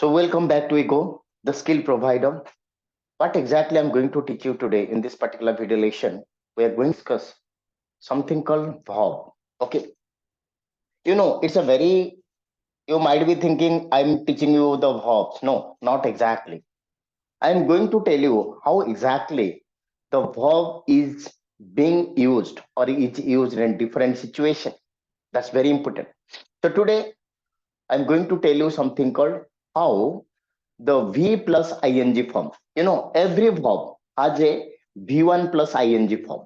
So welcome back to Ego, the skill provider. What exactly I'm going to teach you today in this particular video lesson, we are going to discuss something called verb. Okay, it's a very, you might be thinking I'm teaching you the verbs. No, not exactly. I'm going to tell you how exactly the verb is being used or is used in different situation. That's very important. So today I'm going to tell you something called how the V plus ing form. Every verb has a V1 plus ing form.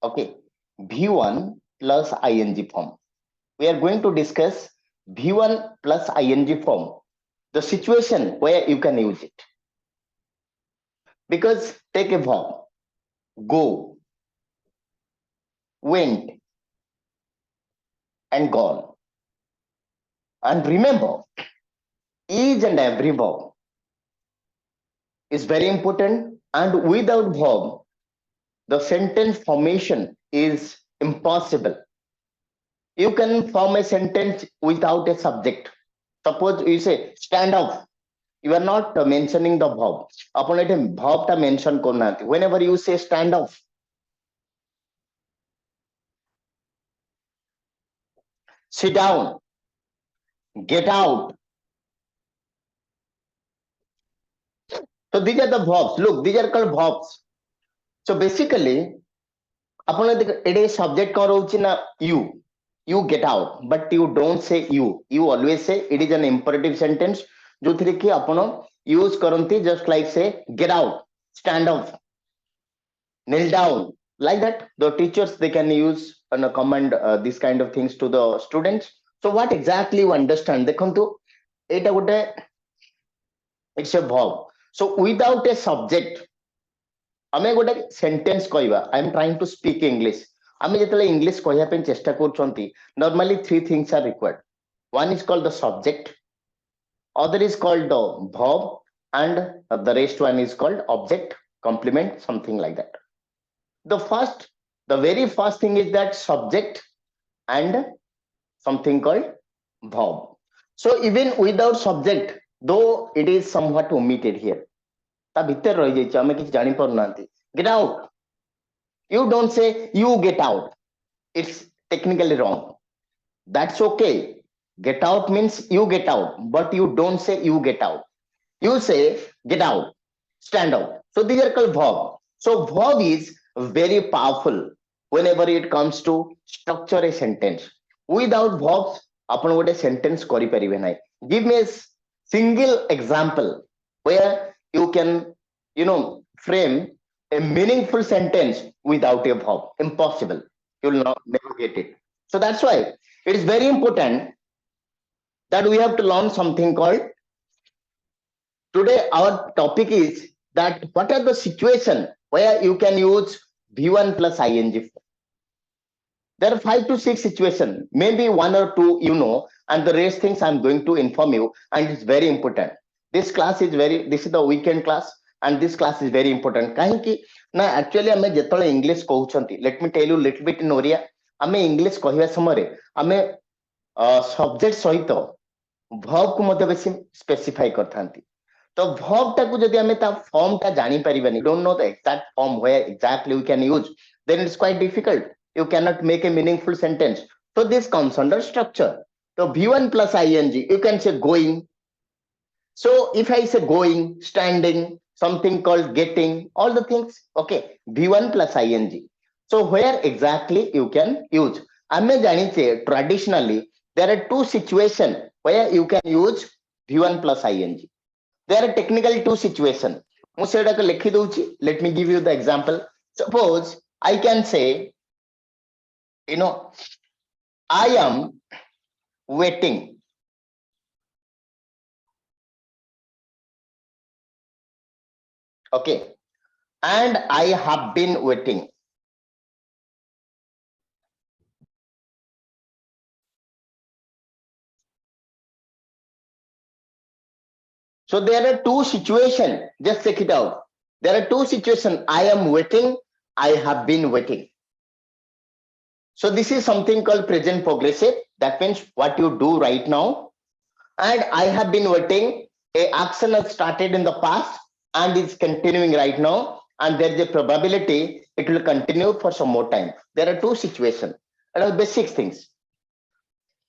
Okay, V1 plus ing form. We are going to discuss V1 plus ing form, the situation where you can use it. Because take a verb, go, went, and gone. And remember, each and every verb is very important, and without verb, the sentence formation is impossible. You can form a sentence without a subject. Suppose you say stand up. You are not mentioning the verb. Upon it, verb ta mention kornati. Whenever you say stand up, sit down, get out. So these are the verbs. Look, these are called verbs. So basically, upon it subject na you get out, but you don't say you always say it is an imperative sentence जो थी कि आपण use करंती just like say get out, stand up, kneel down, like that the teachers they can use and command this kind of things to the students. So what exactly you understand देखंतु एटा गोटे it's a verb. So without a subject आमे गोटे sentence कहवा I am trying to speak English आमे जेतले English कहया पे चेष्टा करछंती normally three things are required one is called the subject, other is called the verb, and the rest one is called object, complement, something like that. The very first thing is that subject and something called verb. So even without subject, though it is somewhat omitted here, ता भीतर रही जाइछ आमे किछ जानि पर नांती get out. You don't say you get out. It's technically wrong. That's okay. Get out means you get out, but you don't say you get out. You say get out, stand out. So these are called verb. So verb is very powerful whenever it comes to structure a sentence. Without verbs, आपण गोटे sentence करि परिबे नै. Give me a single example where you can, frame a meaningful sentence without a verb. Impossible. You'll not never get it. So that's why it is very important that we have to learn something called. Today our topic is that what are the situation where you can use V1 plus ing. There are 5 to 6 situations, maybe one or two, and the rest things I'm going to inform you, and it's very important. This is the weekend class, and this class is very important. Kahinki na actually ame jetole English कहउछंती, let me tell you little bit in Oriya. ame English कहवा समय ame subject सहित verb को मध्य बेसी specify करथांती. तो verb टाकू जदि आमे ता form ता जानि परिबानी, don't know the exact form where exactly we can use, then it's quite difficult. You cannot make a meaningful sentence. So this comes under structure. So V1 plus ing, you can say going. So if I say going, standing, something called getting, all the things, okay, V1 plus ing. So where exactly you can use? Ame janiche traditionally there are two situations where you can use V1 plus ing. There are technically two situations. Let me give you the example. Suppose I can say, I am waiting. Okay. And I have been waiting. So there are two situations. Just check it out. There are two situations. I am waiting. I have been waiting. So this is something called present progressive. That means what you do right now. And I have been waiting. A action has started in the past and is continuing right now, and there is a probability it will continue for some more time. There are two situations and are basic things.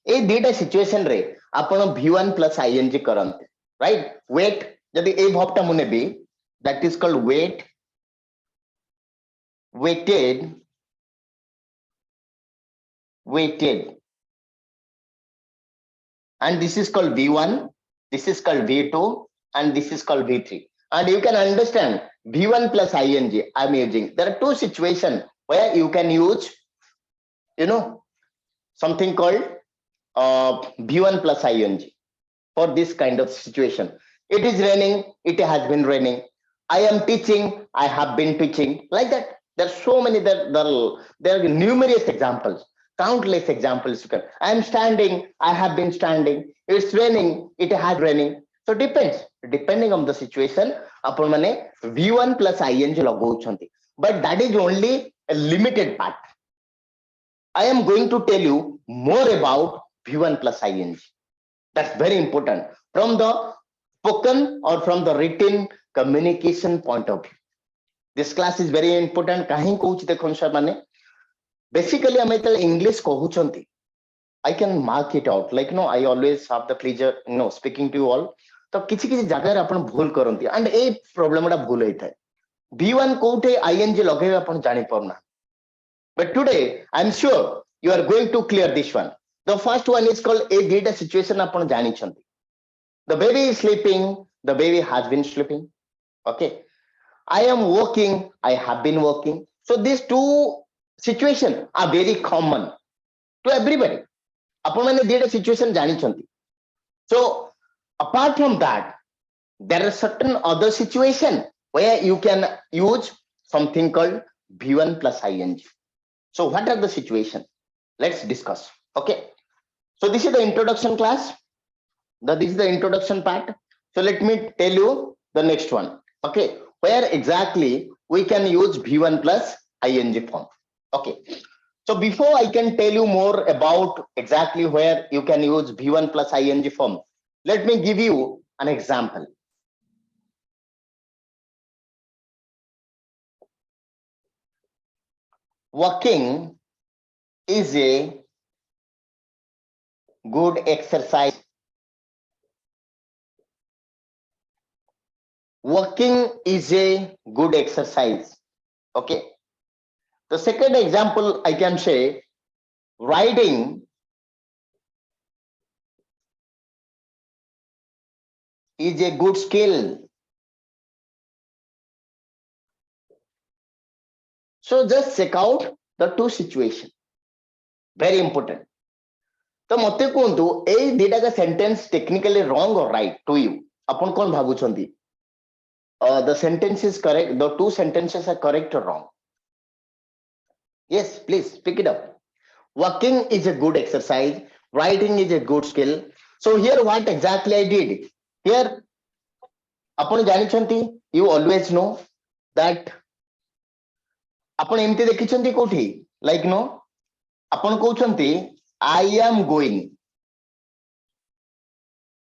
ए दीटा situation रे आपण v1 plus ing करंते, right? Wait, जदि ए verb टा मुने भी, that is called weighted, and this is called v1, this is called v2, and this is called v3. And you can understand v1 plus ing I'm using. There are two situations where you can use, something called v1 plus ing for this kind of situation. It is raining, it has been raining. I am teaching, I have been teaching, like that. There are so many, there are numerous examples, countless examples. I am standing, I have been standing. It's raining, it has raining. So depending on the situation, upon mane v1 plus ing lagauchanti. But that is only a limited part. I am going to tell you more about v1 plus ing. That's very important from the spoken or from the written communication point of view. This class is very important. Kahin coach dekhon sir mane. Basically, ame tel English kohuchanti. I can mark it out. Like I always have the pleasure, speaking to you all. तो किसी किसी जगह आपण भूल करंती and a problem टा भूल होई थाए. v1 कोठे ing लगेबे आपण जानि परना. But today I am sure you are going to clear this one. The first one is called a data situation आपण जानि छंती. The baby is sleeping, the baby has been sleeping. Okay. I am working, I have been working. So these two situations are very common to everybody. आपण माने data situation जानि छंती. So apart from that, there are certain other situations where you can use something called v1 plus ing. So what are the situations? Let's discuss. Okay. So this is the introduction class. This is the introduction part. So let me tell you the next one. Okay. Where exactly we can use v1 plus ing form. Okay. So before I can tell you more about exactly where you can use v1 plus ing form, let me give you an example. Walking is a good exercise. Walking is a good exercise. Okay. The second example I can say, riding is a good skill. So just check out the two situations. Very important. तो मते कोंतु ए दिटा का sentence technically wrong or right to you अपन कोन भाबुछंती the sentence is correct, the two sentences are correct or wrong? Yes, please pick it up. Walking is a good exercise, writing is a good skill. So here what exactly I did here, अपन जानिछंती, you always know that अपन एमती देखिछंती कोठी, like upon कहउछंती I am going.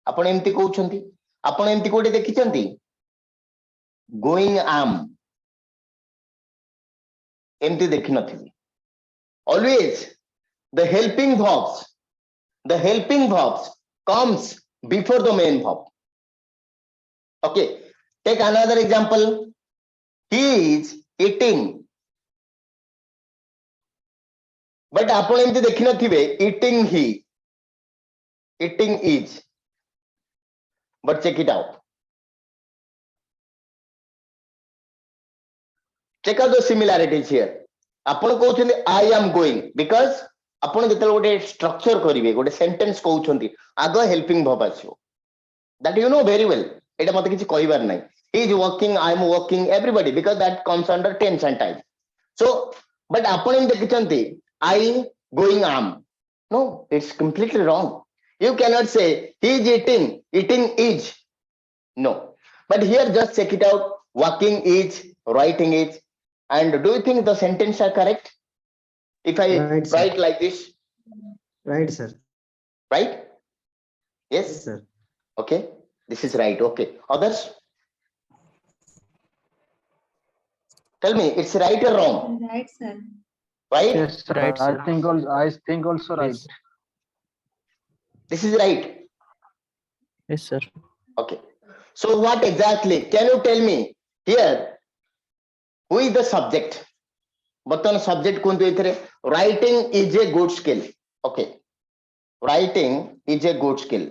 आपण एमती कहउछंती, आपण एमती कोठी देखिछंती going am, एमती देखि नथिबी. Always the helping verbs comes before the main verb. Okay, take another example. He is eating, but आपण एमती देखि नथिबे eating he, eating is. But check it out. Check out the similarities here. आपण कहउछंती I am going because आपण जेतल गोटे structure करिवे, गोटे sentence कहउछंती आगो हेल्पिंग वर्ब आछो. That you know very well. एटा मते किछि कहिबार नै. He is working, I am working, everybody, because that comes under tense and time. So but आपण देखिछंती I going am. No, it's completely wrong. You cannot say he is eating, eating is. No. But here just check it out. Walking is, writing is. And do you think the sentence are correct? If I write like this? Right, sir. Right? Yes? Yes, sir. Okay. This is right. Okay. Others? Tell me, it's right or wrong? Right, sir. Right? Yes, Right, I sir. think also right. Yes. This is right. Yes, sir. Okay. So what exactly? Can you tell me here? Who is the subject? Button subject kuntu ithre. Writing is a good skill. Okay. Writing is a good skill.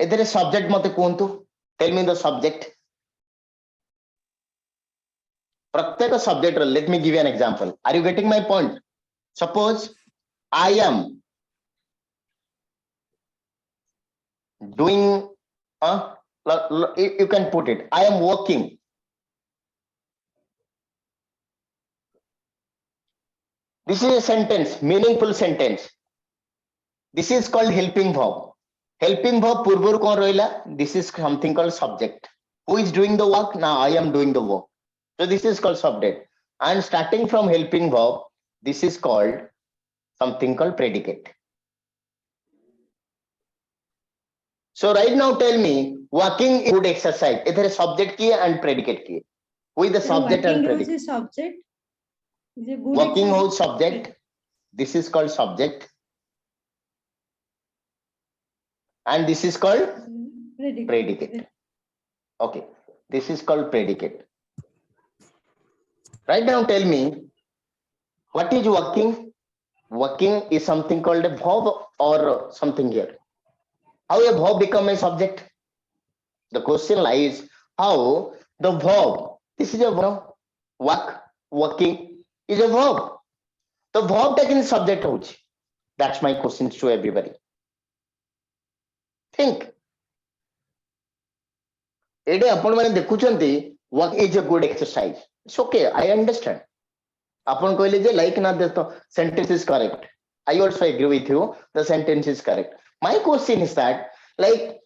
Ithre subject mate kuntu. Tell me the subject. Pratyeka subject. Let me give you an example. Are you getting my point? Suppose I am doing, you can put it. I am working. This is a sentence, meaningful sentence. This is called helping verb. Helping verb purvur kon roila. This is something called subject. Who is doing the work? Now I am doing the work. So this is called subject. And starting from helping verb, this is called something called predicate. So right now tell me, working is good exercise. Is there a subject key and predicate key? Who is the subject and predicate? Subject. Is a good Working exercise. whole subject. This is called subject. And this is called predicate. Okay. This is called predicate. Right now tell me, what is working? Working is something called a verb or something here. How a verb become a subject? The question lies how the verb, this is a verb, work, working is a verb. The verb taking subject out. That's my question to everybody. Think. Ede upon mane dekhuchanti, work is a good exercise. It's okay, I understand. Upon koile je like na the sentence is correct. I also agree with you. The sentence is correct. My question is that, like,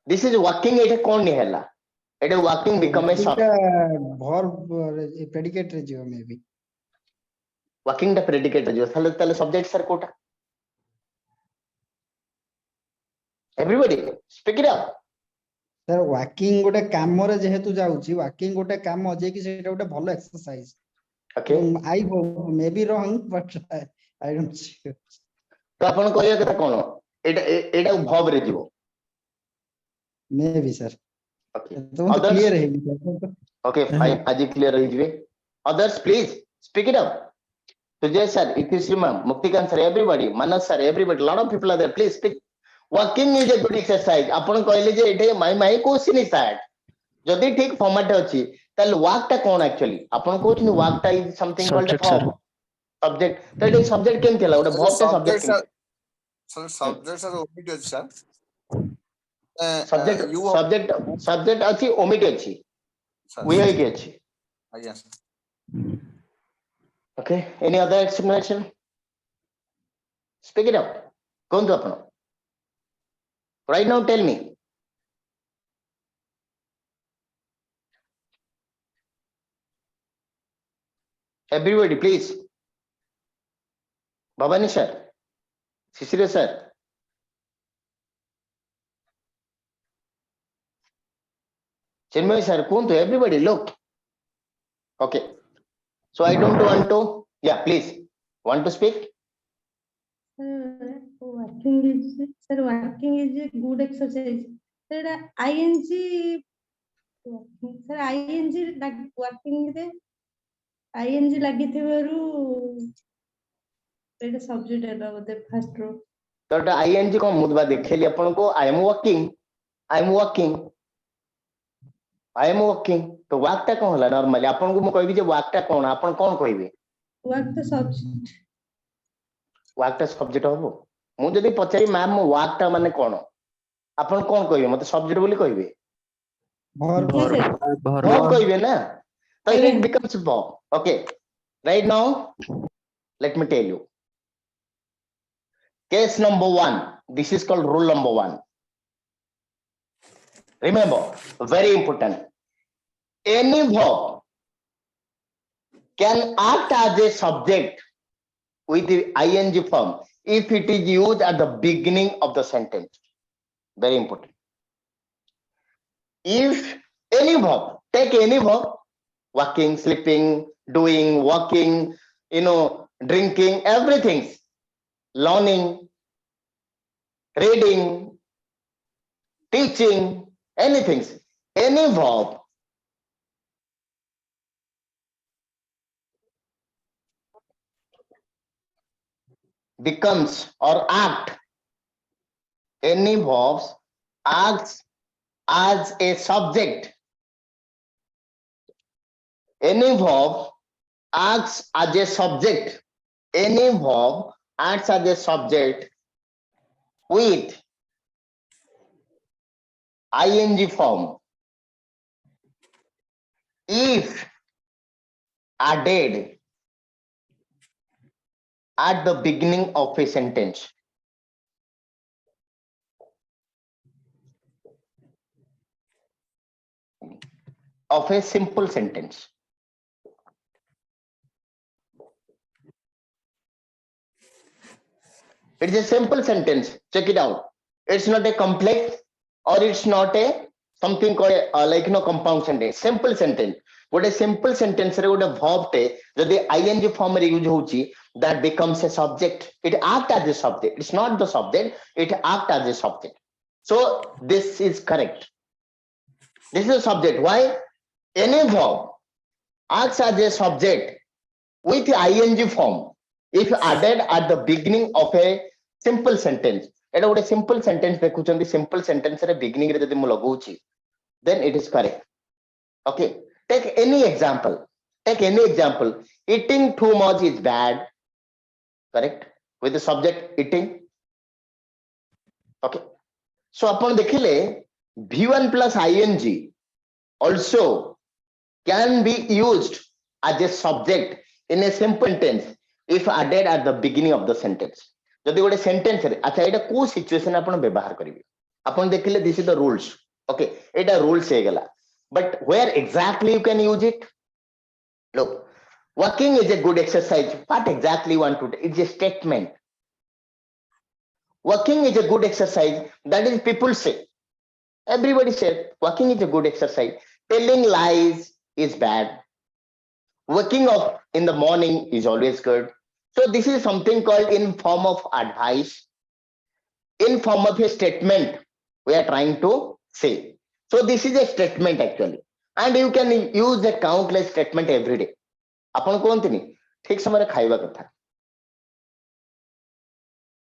this is working it kon nahi hela. It is working become a subject. verb predicate rejiva maybe. Working the predicate rejiva. Thale subject sir kota. Everybody, speak it up. Sir, walking gote kamore jehetu jauchi, walking gote kamo je ki seta gote bhalo exercise. Okay. I hope maybe wrong, but I don't see. तो अपन कहया कथा कोन एटा verb रे जीवो. Maybe sir. Okay. तो Others? clear है. Okay, fine. Aji clear रही जीवे. Others, please speak it up. Sujay sir, Itisri ma'am, Muktikan sir, everybody, Manas sir, everybody, lot of people are there. Please speak. Working is a good exercise. अपन कहले जे एटे my question is that जदि ठीक format अछि ताल work टा कोन actually अपन कहउछ नि work टा is something called a Subject, sir. verb. Subject. तो एटे subject केम थिला ओटा verb टा subject came Sir, subjects are omitted, sir. subject अछि omit अछि. We are अछि. Yes. Okay. Any other explanation? Speak it up. Kondu apno. Right now, tell me. Everybody, please. Babani sir. Sisire sir. Chinmay sir, Kuntu, everybody, look. Okay. So I don't want to. Yeah, please. Want to speak? Working is a good exercise. Sir, ing. Sir, ing like working re ing ଲାଗିଥିବାରୁ ଏଟା subject ହେଲା ବୋଧେ first रो. तो ing को मुद्दा देखेली अपन को I am working. I am working. I am working. तो वर्क टा कोन होला नॉर्मली अपन को म कहबी जे वर्क टा कोन अपन कोन कहबे? Work the subject. वर्क टा सब्जेक्ट होबो. मु जदी पचारी मैम मो वर्क टा माने कोन? अपन कोन कहबे? मते सब्जेक्ट बोली कहबे? Verb. Verb कहबे ना? So it becomes verb. Okay. Right now, let me tell you. Case number 1. This is called rule number 1. Remember, very important. Any verb can act as a subject with the ing form if it is used at the beginning of the sentence. Very important. If any verb, take any verb, walking, sleeping, doing, walking, drinking, everything, learning, reading, teaching, anything, any verb becomes or act, any verbs acts as a subject, any verb acts as a subject, any verb acts as a subject with ing form if added at the beginning of a sentence. Of a simple sentence. It's a simple sentence. Check it out. It's not a complex or it's not a something called compound sentence. Simple sentence. What a simple sentence re gote verb te jodi ing form re use hochi, that becomes a subject. It acts as a subject. It's not the subject. It acts as a subject. So this is correct. This is a subject. Why? Any verb acts as a subject with ing form if added at the beginning of a simple sentence. एटा गोटे simple sentence देखुचंदी, simple sentence रे beginning रे जदि मु लगौची, then it is correct. Okay, take any example. Take any example. Eating too much is bad. Correct, with the subject eating. Okay, so अपन देखिले V1 plus ing also can be used as a subject in a simple sentence if added at the beginning of the sentence. जदि गोटे sentence रे अच्छा एटा को situation आपण व्यवहार करिवे, आपण देखिले this is the rules. Okay, एटा रूल्स हे गेला, but where exactly you can use it? Look, walking is a good exercise. What exactly you want to do? It's a statement. Walking is a good exercise. That is, people say. Everybody says walking is a good exercise. Telling lies is bad. Waking up in the morning is always good. So this is something called in form of advice, in form of a statement we are trying to say. So this is a statement actually. And you can use a countless statement every day. आपण कहतनी ठीक समय खाइबा कथा,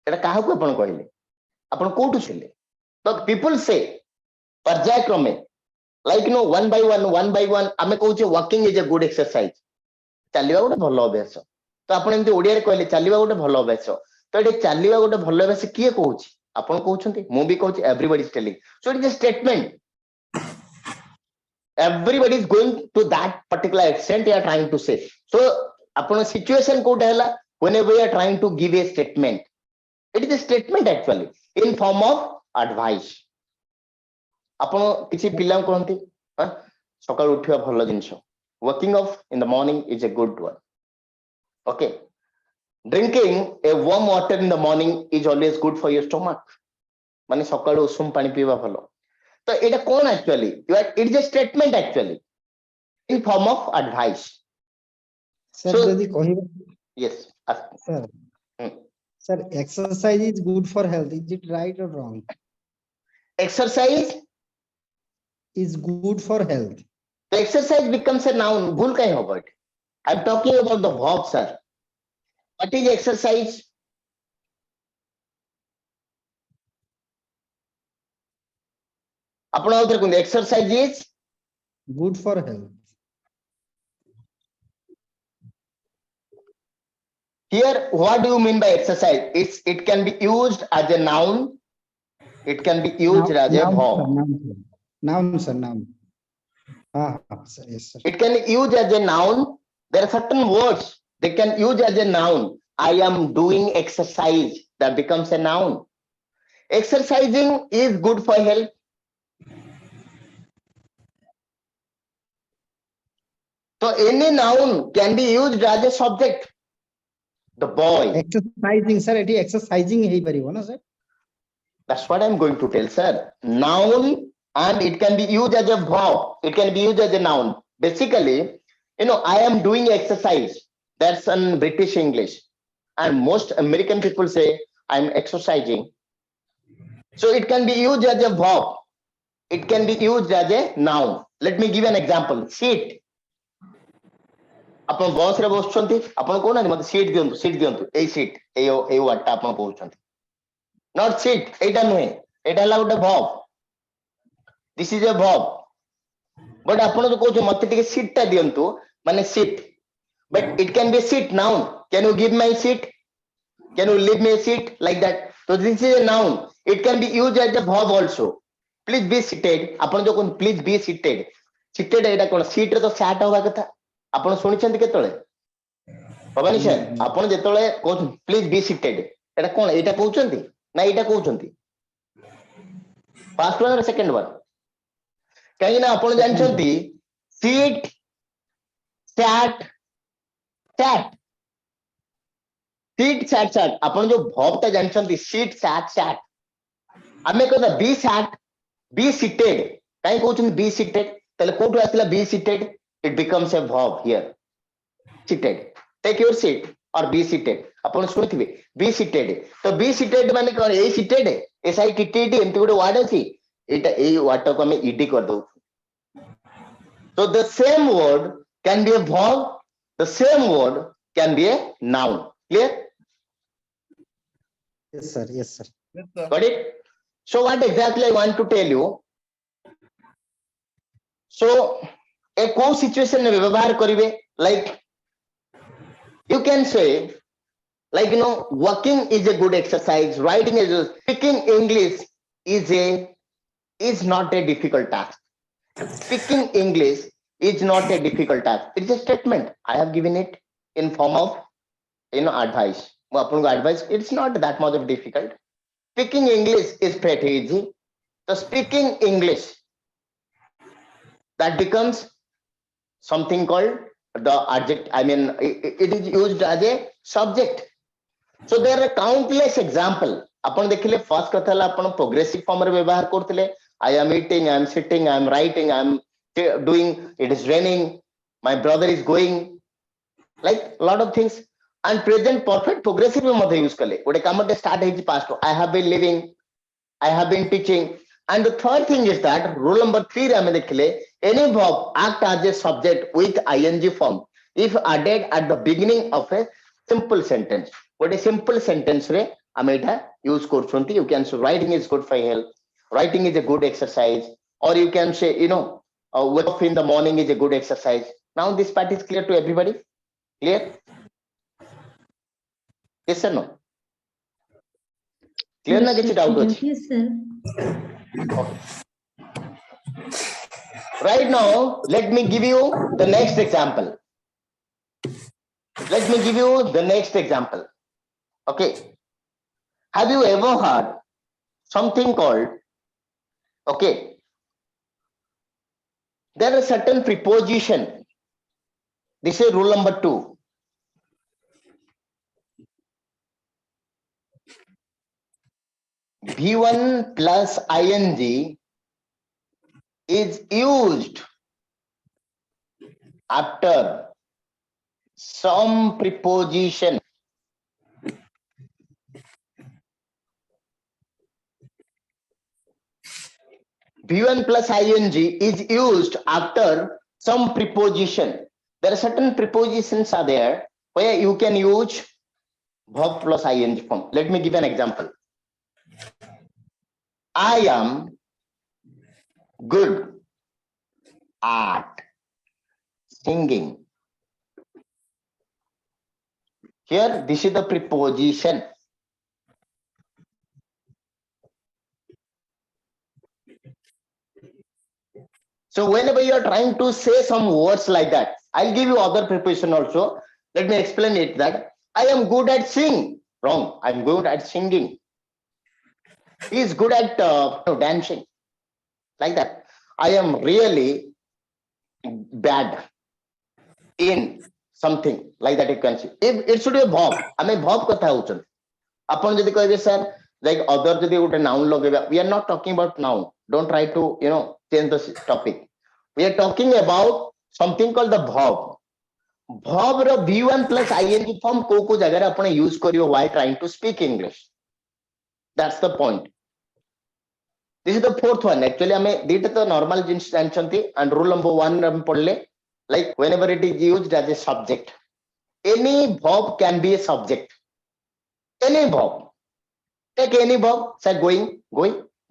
एटा काहाकू आपण कहले, आपण कोठु छिले? तो पीपल से पर्यायक्रमे लाइक वन बाय वन आमे कहूचे walking is a good exercise. चलिबा गोटे भल अभ्यास. तो आपण एमती ओडिया रे कहले चलिबा गोटे भल अभ्यास. तो एटे चलिबा गोटे भल अभ्यास किए कहूची? आपण कहउछंती, मु भी कहउची, everybody is telling. So it is a statement. Everybody is going to that particular extent you are trying to say. So upon situation code हैला whenever you are trying to give a statement, it is a statement actually in form of advice. आपण किसी पिलाम कहंती सकाळ उठिवा भलो जिंस, waking up in the morning is a good one. Okay, drinking a warm water in the morning is always good for your stomach. माने सकाळ उषुम पानी पीवा भलो. तो एटा कोन actually, it is a statement actually in form of advice. Sir यदि कहिबा, yes sir sir exercise is good for health, is it right or wrong? Exercise is good for health. The exercise becomes a noun. भूल कहीं होगा. I am talking about the verb sir. What is exercise? आपण उधर कोन exercise is good for health. Here what do you mean by exercise? It can be used as a noun, it can be used as a verb. Noun sir, noun. Sir, yes sir. It can be used as a noun. There are certain words they can use as a noun. I am doing exercise, that becomes a noun. Exercising is good for health. So any noun can be used as a subject. The boy. exercising sir एठी exercising हेई परिबो ना sir That's what I'm going to tell, sir. Noun, and it can be used as a verb. It can be used as a noun. Basically, I am doing exercise. That's in British English. And most American people say, I'm exercising. So it can be used as a verb. It can be used as a noun. Let me give you an example. Sit. ଆପଣ ବସ ରେ ବସୁଛନ୍ତି ଆପଣ କହୁନାହାନ୍ତି ମତେ seat ଦିଅନ୍ତୁ ଏଇ seat ଏଇ ward ଟା ଆପଣ କହୁଛନ୍ତି ନଟ୍ ସିଟ୍ ଏଇଟା ନୁହେଁ ଏଇଟା ହେଲା ଗୋଟେ verb this is a verb but ଆପଣ ଯୋଉ କହୁଛନ୍ତି ମତେ ଟିକେ ସିଟ୍ ଟା ଦିଅନ୍ତୁ ମାନେ seat but it can be seat noun can you give my seat can you leave me seat like that ତ this is a noun it can be use as a verb also please be seated ଆପଣ ଯୋଉ କହୁଛନ୍ତି please be seated ଏଇଟା କଣ seat ରେ ତ SAT ହବା କଥା ଆପଣ ଶୁଣିଛନ୍ତି କେତେବେଳେ ଭବାନୀ ସାର୍ ଆପଣ ଯେତେବେଳେ କହୁଛନ୍ତି ପ୍ଲିଜ୍ ବି ସିଟେଡ୍ ଏଇଟା କଣ ଏଇଟା କହୁଛନ୍ତି ନା ଏଇଟା କହୁଛନ୍ତି ଫାର୍ଷ୍ଟ ୱାନ୍ ସେକେଣ୍ଡ ୱାନ୍ କାହିଁକି ନା ଆପଣ ଜାଣିଛନ୍ତି seat SAT SAT seat SAT SAT ଆପଣ ଯୋଉ ଭର୍ବ ଟା ଜାଣିଛନ୍ତି ସିଟ୍ ସ୍ୟାଟ୍ ସ୍ୟାଟ୍ ଆମେ କହିବା ବି ସ୍ୟାଟ୍ ବି ସିଟେଡ୍ କାହିଁ କହୁଛନ୍ତି ବି ସିଟେଡ୍ ତାହେଲେ କୋଉଠୁ ଆସିଲା be seated it becomes a verb here seated take your seat or be seated ଆପଣ ଶୁଣିଥିବେ be seated ତ be seated ମାନେ କଣ ଏଇ seated SITTED ଏମିତି ଗୋଟେ ୱାର୍ଡ ଅଛି ଏଇଟା ଏଇ ୱାର୍ଡ ଟାକୁ ଆମେ ED କରିଦଉଛୁ so the same word can be a verb the same word can be a noun clear yes sir Yes, sir. got it so what exactly I want to tell you so a କୋଉ situation ରେ ବ୍ୟବହାର କରିବେ like you can say like walking is a good exercise writing is speaking English is not a difficult task speaking English is not a difficult task it's a statement I have given it in form of advice advice it's not that much of difficult speaking English is pretty easy so speaking English that becomes something called the adjective I mean it is used as a subject so there are countless example आपण देखिले first कथा ला आपण progressive form रे व्यवहार करथिले I am eating I am sitting I am writing I am doing it is raining my brother is going like lot of things and present perfect progressive में मध्ये use करले गोटे काम टे स्टार्ट हेछि past I have been living I have been teaching and the third thing is that rule number 3 रे हमें देखिले any verb act as a subject with ing form if added at the beginning of a simple sentence what a simple sentence re ame eta use korchunti you can say writing is good for health writing is a good exercise or you can say wake up in the morning is a good exercise now this part is clear to everybody clear yes or no clear na kichi doubt achi Yes, sir. okay right now let me give you the next example let me give you the next example okay have you ever heard something called okay there are certain preposition this is rule number 2 V1 plus ing is used after some preposition V1 plus ing is used after some preposition there are certain prepositions are there where you can use verb plus ing form let me give an example I am good at singing here this is the preposition so whenever you are trying to say some words like that I'll give you other preposition also let me explain it that I am good at singing wrong I'm good at singing he is good at dancing like that I am really bad in something like that you can see. If it should be a verb, ame verb katha hochon. Upon jodi koibe sir, like other jodi gote noun logeba, we are not talking about noun. Don't try to change the topic. We are talking about something called the verb. Verb ro V1 plus ing form को जगह अपने use करियो while trying to speak English. That's the point. This is the fourth one. Actually, हमें दीटा तो normal जिन्स जानचंती and rule number 1 हम पढ़ले. Like whenever it is used as a subject, any verb can be a subject. Any verb. Take any verb. Say going.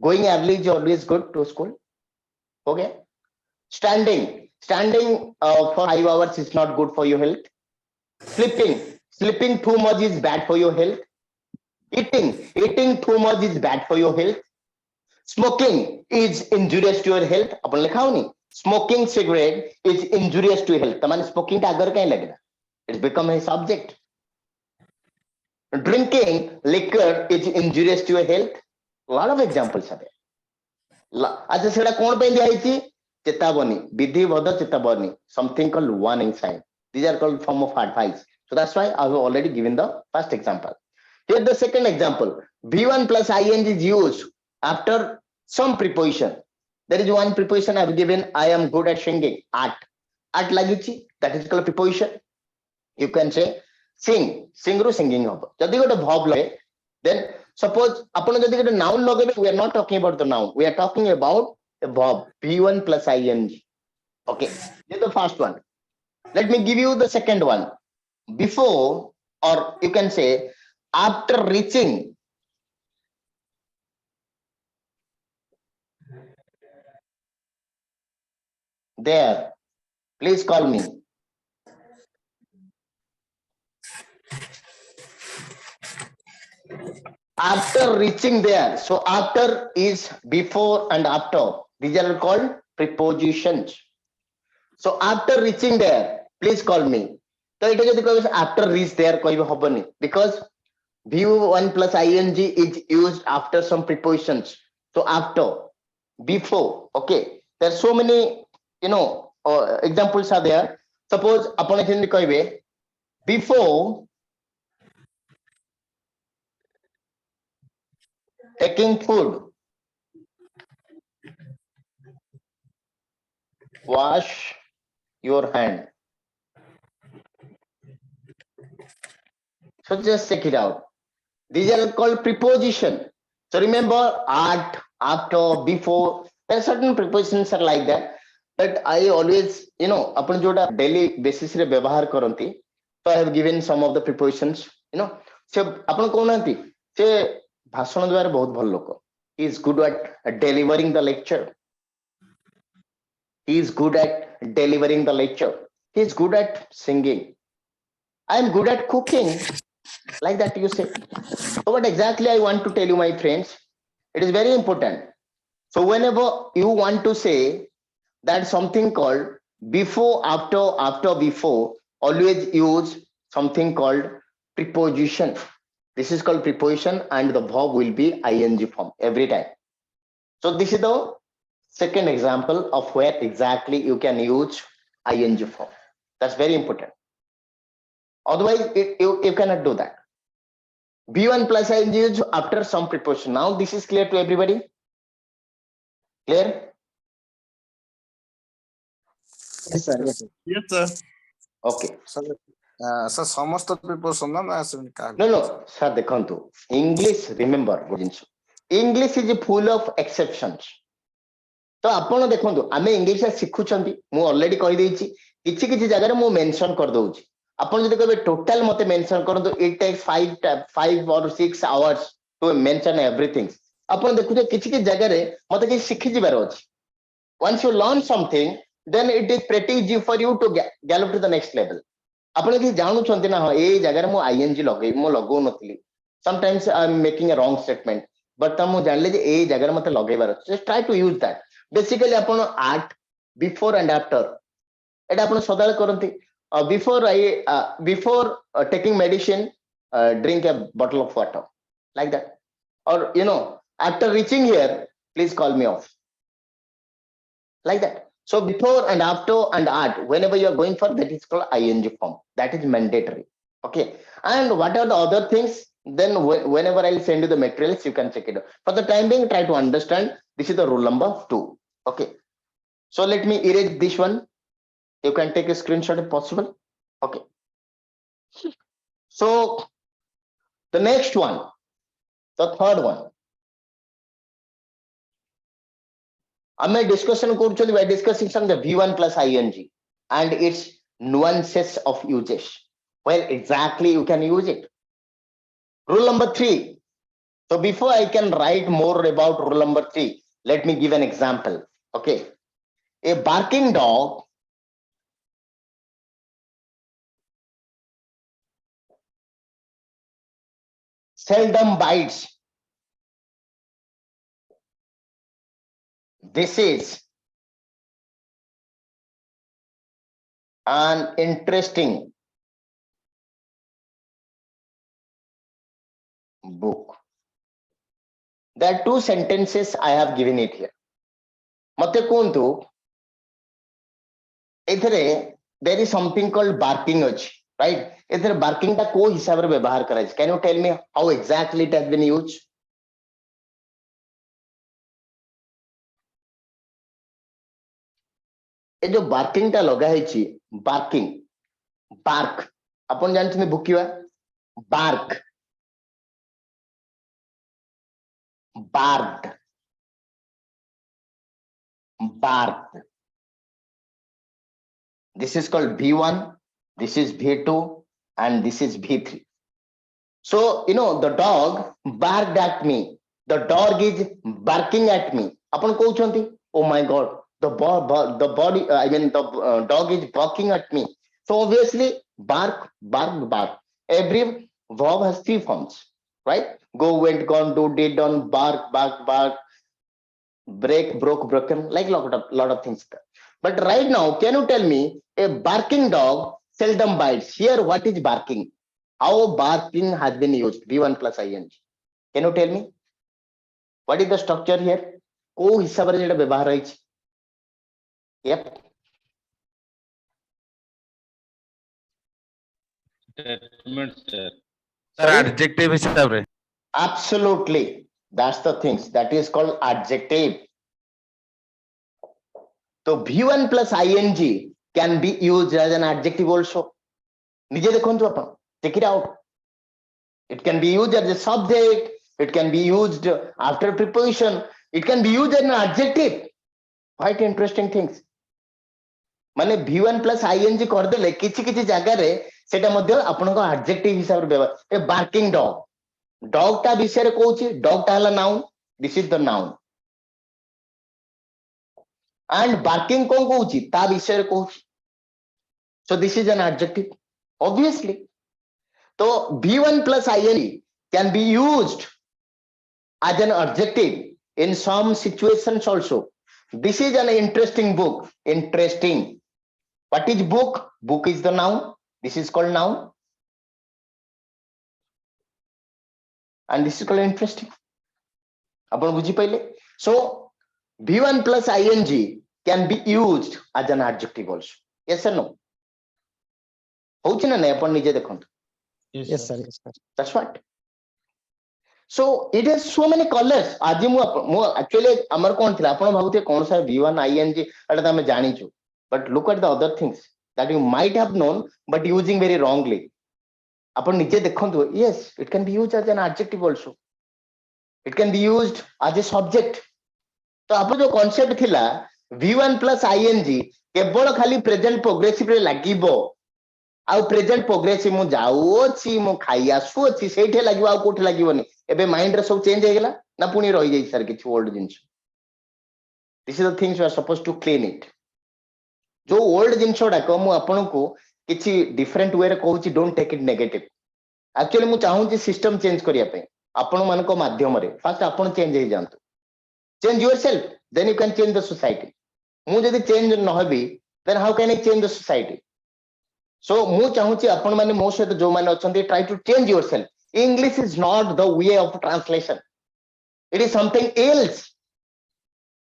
Going early is always good to school. Okay. Standing for 5 hours is not good for your health. Sleeping too much is bad for your health. Eating too much is bad for your health. Smoking is injurious to your health. अपन लिखा हो नहीं. Smoking cigarette is injurious to your health. तमाने smoking का अगर कहीं लगना. It's become a subject. Drinking liquor is injurious to your health. A lot of examples are there. अच्छा सेड़ा कौन पे दिया है चेतावनी विधिवत चेतावनी, something called warning sign. These are called form of advice. So that's why I have already given the first example. Here the second example. V1 plus ing is used after some preposition. There is one preposition I have given. I am good at singing. At lagichi, that is called preposition. You can say sing ru singing hobo. Jodi gote verb lage, then suppose apno jodi gote noun lagebe, we are not talking about the noun. We are talking about a verb. V1 plus ing. Okay, this is the first one. Let me give you the second one. Before, or you can say after reaching. There, please call me. After reaching there. So after is before and after. These are called prepositions. So after reaching there, please call me. So it is after reach there because V1 plus ing is used after some prepositions. So after, before, okay. There are so many, examples are there. Suppose upon a before taking food, wash your hand. So just check it out. These are called preposition. So remember at, after, before. There are certain prepositions are like that. But I always, upon joda daily basis re ବ୍ୟବହାର କରନ୍ତି. So I have given some of the prepositions. So ଆପଣ କହୁନାହାନ୍ତି ସେ ଭାଷଣ ଦ୍ୱାରା ବହୁତ ଭଲ ଲୋକ. He is good at delivering the lecture. He is good at delivering the lecture. He is good at singing. I am good at cooking. Like that you say. So what exactly I want to tell you, my friends, it is very important. So whenever you want to say that something called before, after, before, always use something called preposition. This is called preposition and the verb will be ing form every time. So this is the second example of where exactly you can use ing form. That's very important. Otherwise, you cannot do that. V1 plus ing is after some preposition. Now this is clear to everybody? Clear? Yes, sir. Yes. Yes, sir. Okay. Sir, sir, समस्त preposition ना सेमनी का. No, sir, देखंतु. English, remember, English is full of exceptions. तो आपण देखंतु आमे English शिखुचंती मु already कहि देछि किछि जगह मु मेंशन कर दउछि आपण जदि कहबे टोटल मते मेंशन करंतु it takes 5 or 6 hours to mention everything आपण देखुते किछि जगह रे मते कि शिखि जिबार अछि once you learn something then it is pretty easy for you to gallop to the next level आपण कि जानु छंती ना ए जगह रे मु ing लगै मु लगौ नथली sometimes I am making a wrong statement but त मु जानले जे ए जगह रे मते लगैबार अछि just try to use that. Basically आपण at, before and after एटा आपण सदाळे करंती before taking medicine drink a bottle of water like that or after reaching here please call me off like that. So before and after and at, whenever you are going for, that is called ing form. That is mandatory. Okay. And what are the other things? Then whenever I'll send you the materials, you can check it out. For the time being, try to understand. This is the rule number 2. Okay. So let me erase this one. You can take a screenshot if possible. Okay. So the next one, the third one. ଆମେ discussion କରୁଛନ୍ତି, we are discussing some the V1 plus ing and its nuances of uses. Well, exactly you can use it. Rule number 3. So before I can write more about rule number 3, let me give an example. Okay. A barking dog seldom bites. This is an interesting book. There are 2 sentences I have given it here. Mate kuntu, there is something called barking, right? Barking ta ko hisab re ବ୍ୟବହାର କରାଯାଇଛି. Can you tell me how exactly it has been used? ए जो barking टा लगा है barking, bark, अपन जानते भुकिवा, bark, barked, barked. This is called V1, this is V2, and this is V3. So, you know, the dog barked at me. The dog is barking at me. Apan kouchanti, oh my God, the dog is barking at me. So obviously, bark, bark, bark. Every verb has 3 forms, right? Go, went, gone, do, did, done, bark, bark, bark, break, broke, broken, like lot of things. But right now, can you tell me, a barking dog seldom bites. Here, what is barking? How barking has been used? V1 plus ing. Can you tell me? What is the structure here? को हिसाब रे जेटा व्यवहार रही छी. Yep. Statement, sir. Sir, Adjective हिसाब रे. Absolutely. That's the things. That is called adjective. So V1 plus ing can be used as an adjective also. निजे देखंतु अपन. Check it out. It can be used as a subject. It can be used after preposition. It can be used as an adjective. Quite interesting things. माने V1 plus ing करदेले किछि किछि जगह रे सेटा मध्ये आपन को adjective हिसाब रे व्यवहार. ए barking dog. Dog ता विषय रे कहूची. Dog ता हला noun. This is the noun. And barking कोन कहूची. ता विषय रे कहूची. So this is an adjective. Obviously. So V1 plus ing can be used as an adjective in some situations also. This is an interesting book. Interesting. What is book? Book is the noun. This is called noun. And this is called interesting. Apan bujhi paile. So V1 plus ing can be used as an adjective also. Yes or no? होउछि ना नै अपन निजे देखंतु. Yes, sir. Yes, sir. That's what. So it has so many colors. आज मु actually हमर कोन थिला आपण भाबुते कोन सा V1 ing एटा त हम जानिछु. But look at the other things that you might have known but using very wrongly. अपन निजे देखंतु. Yes, it can be used as an adjective also. It can be used as a subject. तो आपण जो concept थिला V1 plus ing केवल खाली present progressive रे लागिबो. आउ प्रेजेंट प्रोग्रेसिव मु जाऊ अछि मु खाई आसु अछि सेठे लागिबो आ कोठे लागिबोनी. एबे माइंड रे सब चेंज हे गेला ना पुनी रहि जाई सर किछ ओल्ड जिंस. This is the things you are supposed to clean it. जो ओल्ड जिंसोडा को मु आपन को किछि डिफरेंट वे रे कहूची. Don't take it negative. Actually मु चाहू छी सिस्टम चेंज करिया पे आपन मान को माध्यम रे. फर्स्ट आपन चेंज हे जानतु. Change yourself then you can change the society. मु जदी चेंज न होबी then how can I change the society. So mu chahuchi apan mane mo sahito jo mane achandi, try to change yourself. English is not the way of translation. It is something else.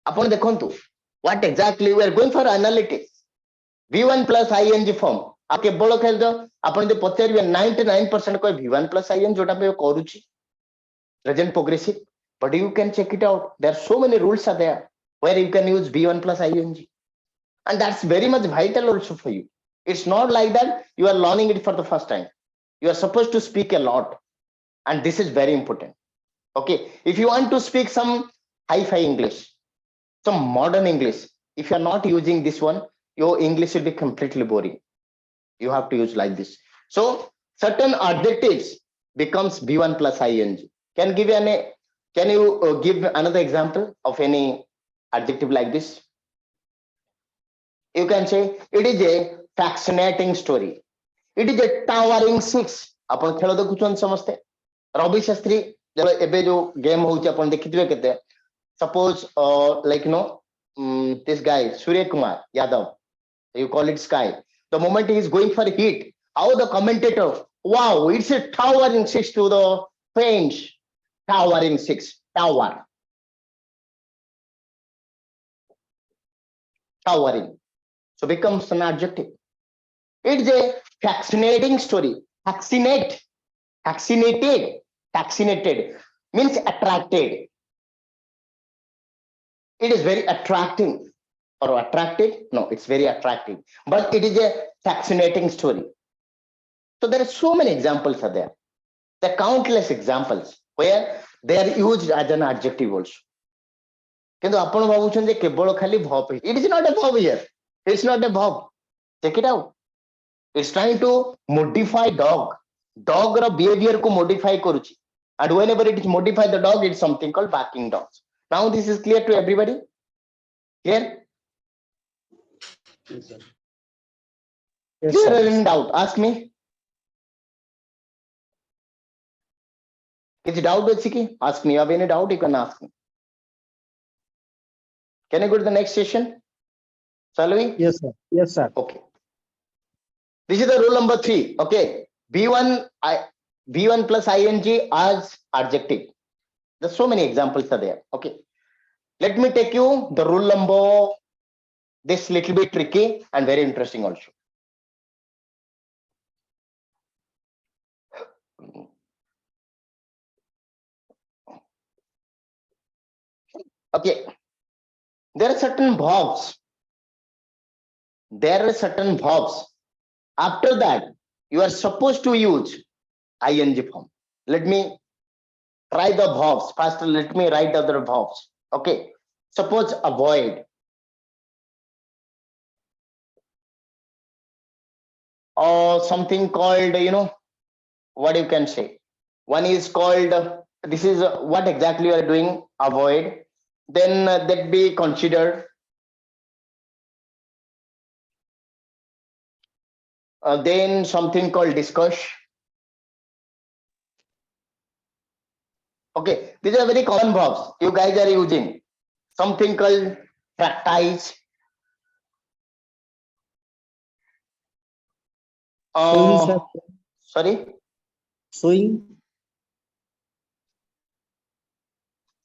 Apan dekhantu What exactly we are going for analytics. V1 plus ing form. आप केवल खेल दो आपण दे पचारिबे 99% को V1 plus ing जोटा पे करूची present progressive, but you can check it out. There are so many rules are there where you can use V1 plus ing, and that's very much vital also for you. It's not like that you are learning it for the first time. You are supposed to speak a lot, and this is very important. Okay, if you want to speak some hi-fi English, some modern English, if you are not using this one, your English will be completely boring. You have to use like this. So certain adjectives becomes V1 plus ing. Can you give another example of any adjective like this? You can say it is a fascinating story. It is a towering six. आपण खेल देखुछन समस्ते रवि शास्त्री जब एबे जो game होउची आपण देखिथिबे केते suppose like this guy Surya Kumar Yadav, you call it Sky, the moment he is going for a hit, how the commentator, wow, it's a towering six to the fans, towering six, towering, so becomes an adjective. It's a fascinating story. Fascinated means attracted. It is very attractive or attractive. No, it's very attractive, but it is a fascinating story. So there are so many examples are there. There are countless examples where they are used as an adjective also. Kintu आपण भाबुछन जे केवल खाली verb. It is not a verb here. It's not a verb. Check it out. It's trying to modify dog. Dog ra behavior को modify करूची. And whenever it is modify the dog, it's something called barking dogs. Now this is clear to everybody? Clear? Yes, sir. If you are in doubt, ask me. Is doubt Chiki? Ask me. You have any doubt, you can ask me. Can I go to the next session? Shall we? Yes, sir. Yes, sir. Okay. This is the rule number 3. Okay. V1 plus ing as adjective. There's so many examples are there. Okay. Let me take you the rule number. This little bit tricky and very interesting also. Okay. There are certain verbs. After that, you are supposed to use ing form. Let me try the verbs. First, let me write other verbs. Okay. Suppose avoid. Or something called, what you can say. One is called, this is what exactly you are doing, avoid. Then that be considered. Then something called discuss. Okay, these are very common verbs you guys are using. Something called practice. Swing, sir. Sorry? Swing.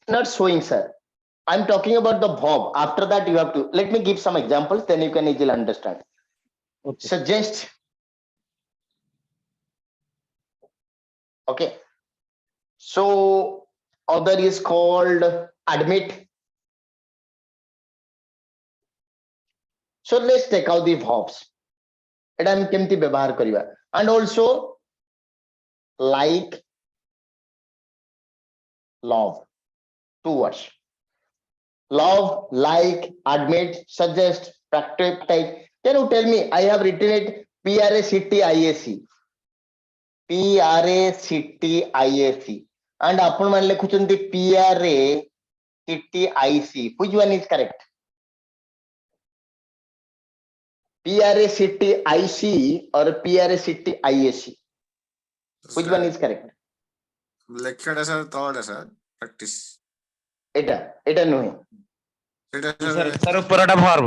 Not showing, sir. I'm talking about the verb. After that, you have to, let me give some examples, then you can easily understand. Okay. Suggest. Okay. So, other is called admit. So, let's take out the verbs. And also, like, love. 2 words. Love, like, admit, suggest, practice. Can you tell me? I have written it PRACTIAC. PRACTIAC. And upon man lekhuchanti PRACTIC. Which one is correct? PRACTIC or PRACTIAC? Which one is correct? ଲେଖିବାଟା sir ତଳଟା sir practice Eta ନୁହେଁ. ସେଇଟା Sir, sir sir, ଉପରଟା verb.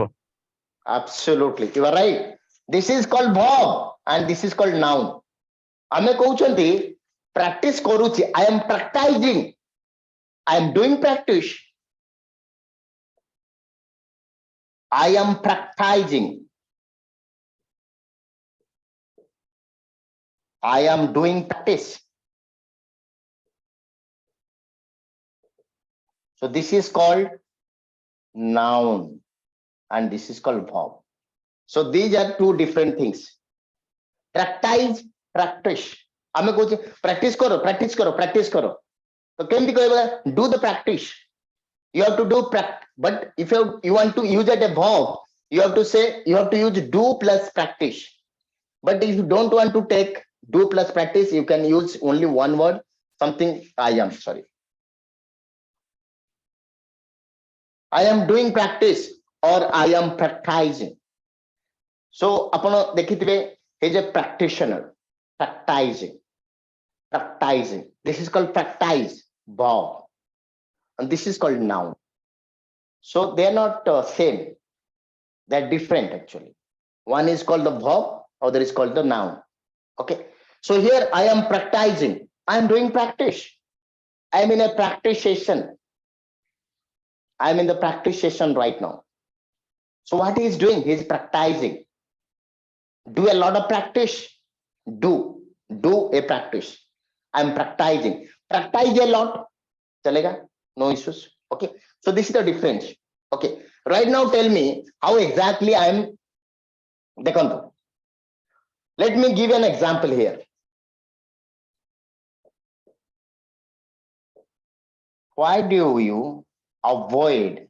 Absolutely, you are right. This is called verb and this is called noun. ଆମେ କହୁଛନ୍ତି practice କରୁଛି. I am practicing. I am doing practice. I am practicing. I am doing practice. So this is called noun and this is called verb. So these are two different things. Practice, practice. आमे कहूँ practice करो, practice करो, practice करो. तो केमती कहबा do the practice. You have to do practice. But if you want to use it a verb, you have to say you have to use do plus practice. But if you don't want to take do plus practice, you can use only one word, something I am doing practice or I am practicing. So upon देखिथिबे he is a practitioner, practicing. This is called practice, verb, and this is called noun. So they are not same. They are different actually. One is called the verb, other is called the noun. Okay. So here I am practicing. I am doing practice. I am in a practice session. I am in the practice session right now. So what he is doing? He is practicing. Do a lot of practice. Do a practice. I am practicing. Practice a lot. Chalega? No issues. Okay. So this is the difference. Okay. Right now tell me how exactly I am. Let me give you an example here. Why do you avoid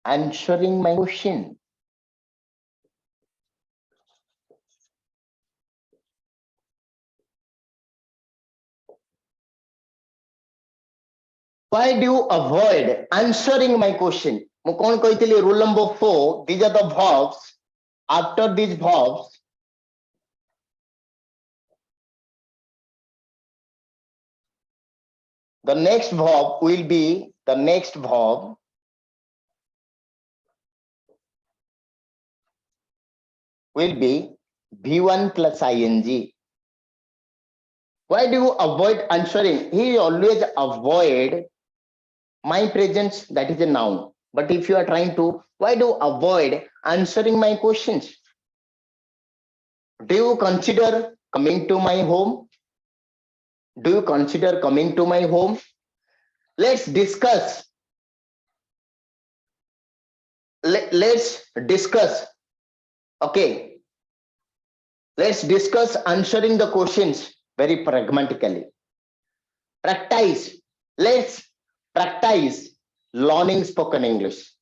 answering my question? Why do you avoid answering my question? Rule number 4, these are the verbs. After these verbs, the next verb will be V1 plus ing. Why do you avoid answering? He always avoid my presence, that is a noun. But if you are trying to, why do you avoid answering my questions? Do you consider coming to my home? Do you consider coming to my home? Let's discuss. Let's discuss. Okay. Let's discuss answering the questions very pragmatically. Practice. Let's practice learning spoken English.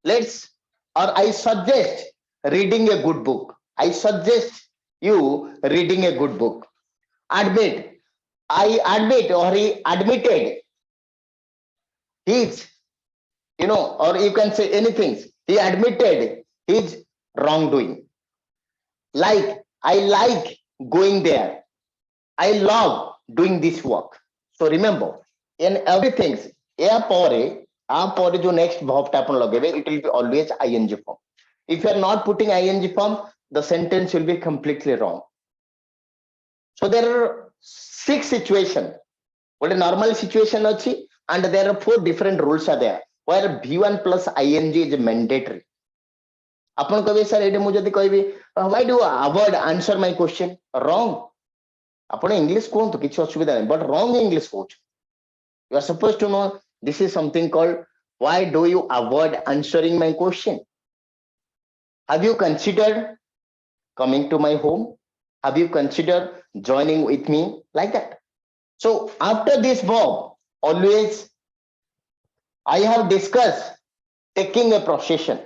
I suggest reading a good book. I suggest you reading a good book. Admit. I admit, or he admitted his, or you can say anything. He admitted his wrongdoing. Like, I like going there. I love doing this work. So remember, in everything, जो next verb type it will be always ing form. If you are not putting ing form, the sentence will be completely wrong. So there are 6 situations. What a normal situation achi, and there are 4 different rules are there, where V1 plus ing is mandatory. Upon kavi sir, why do you avoid answer my question? Wrong. Upon English but wrong English coach. You are supposed to know this is something called why do you avoid answering my question? Have you considered coming to my home? Have you considered joining with me? Like that. So after this verb, always I have discussed taking a procession.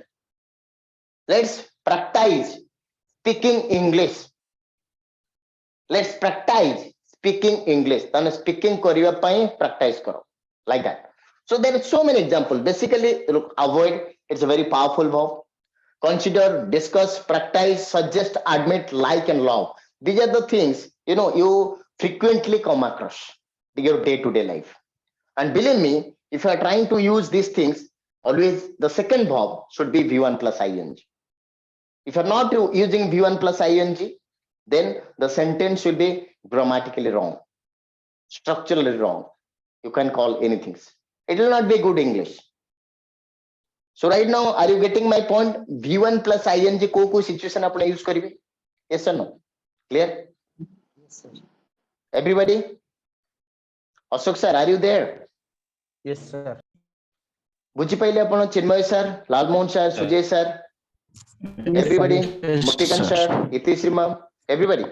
Let's practice speaking English. Let's practice speaking English. Then speaking kariba pai practice karo. Like that. So there are so many examples. Basically, look, avoid, it's a very powerful verb. Consider, discuss, practice, suggest, admit, like, and love. These are the things, you frequently come across in your day-to-day life. And believe me, if you are trying to use these things, always the second verb should be V1 plus ing. If you're not using V1 plus ing, then the sentence will be grammatically wrong, structurally wrong. You can call anything. it will not be good English. So right now, are you getting my point? V1 plus ing को situation आपने use करिए? Yes or no? Clear? Everybody? Ashok sir, are you there? Yes, sir. बुझी पाइले आपण Chinmay sir, Lalmohan sir, Sujay sir, everybody, Yes, Murtikan sir. sir, Itish ma'am, everybody.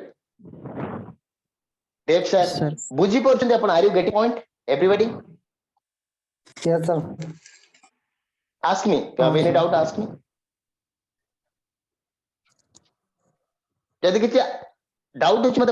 Dev sir, Yes, sir. बुझी पाउछन्ते आपण? Are you getting point? Everybody? Yes, sir. Ask me. If you have any doubt, ask me. ଯଦି କିଛି doubt ଅଛି ମତେ